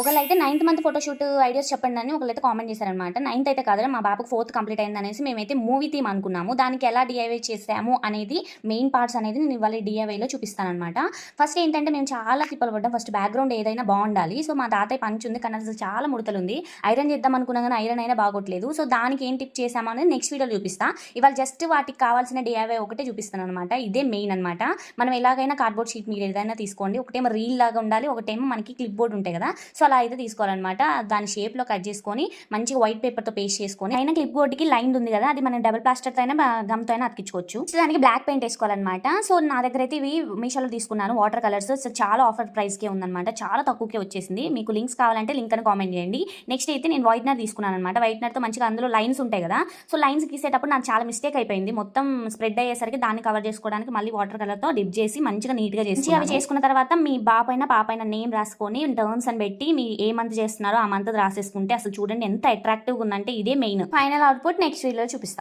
ఒకళ్ళైతే 9th month photoshoot ideas చెప్పండి అని ఒకళ్ళైతే comment చేశారనమాట. 9th అయితే కాదు, మా బాబుకు 4th కంప్లీట్ అయింది అనేసి మేమైతే మూవీ థీమ్ అనుకున్నాము. దానికి ఎలా డిఐవై చేసాము అనేది మెయిన్ పార్ట్స్ అనేది నేను ఇవాళ డిఐవైలో చూపిస్తానమాట. ఫస్ట్ ఏంటంటే మేము చాలా తిప్పలు పడ్డాం. ఫస్ట్ బ్యాక్గ్రౌండ్ ఏదైనా బాగుండాలి. సో మా తాతయ్య పంచి ఉంది కానీ అసలు చాలా ముడతలు ఉంది. ఐరన్ చేద్దాం అనుకున్నా కానీ ఐరన్ అయినా బాగోట్లేదు. సో దానికి ఏం టిప్ చేసాము అనేది నెక్స్ట్ వీడియోలో చూపిస్తా. ఇవాళ జస్ట్ వాటికి కావాల్సిన డిఐవై ఒకటే చూపిస్తాను అనమాట. ఇదే మెయిన్ అనమాట. మనం ఎలాగైనా కార్డ్బోర్డ్ షీట్ మీరు ఏదైనా తీసుకోండి. ఒకటేమో రీల్ లాగా ఉండాలి, ఒకటేమో మనకి క్లిప్ బోర్డ్ ఉంటాయి కదా. సో అలా అయితే తీసుకోవాలన్నమాట. దాని షేప్లో కట్ చేసుకొని మంచిగా వైట్ పేపర్తో పేస్ట్ చేసుకొని అయినా క్లిప్ బోర్డ్కి లైన్ ఉంది కదా, అది మనం డబుల్ ప్లాస్టర్తో అయినా గమ్తో అయినా అతికించుకోవచ్చు. సో దానికి బ్లాక్ పెయింట్ వేసుకోవాలన్నమాట. సో నా దగ్గర అయితే ఇవి మీషోలో తీసుకున్నాను వాటర్ కలర్స్. సో చాలా ఆఫర్ ప్రైస్కే ఉందన్నమాట, చాలా తక్కువకే వచ్చేసింది. మీకు లింక్స్ కావాలంటే లింక్ అని కామెంట్ చేయండి. నెక్స్ట్ అయితే నేను వైట్నర్ తీసుకున్నాను అనమాట. వైట్నర్తో మంచిగా అందులో లైన్స్ ఉంటాయి కదా, సో లైన్స్ గీసేటప్పుడు నాకు చాలా మిస్టేక్ అయిపోయింది. మొత్తం స్ప్రెడ్ అయ్యేసరికి దాన్ని కవర్ చేసుకోవడానికి మళ్ళీ వాటర్ కలర్తో డిప్ చేసి మంచిగా నీట్గా చేసి అవి చేసుకున్న తర్వాత మీ బాపైన పాపైన నేమ్ రాసుకొని టర్మ్స్ అని పెట్టి మీ ఏ మంత్ చేస్తున్నారో ఆ మంత్ రాసేసుకుంటే అసలు చూడండి ఎంత అట్రాక్టివ్గా ఉందంటే ఇదే మెయిన్. ఫైనల్ అవుట్పుట్ నెక్స్ట్ వీడియోలో చూపిస్తాను.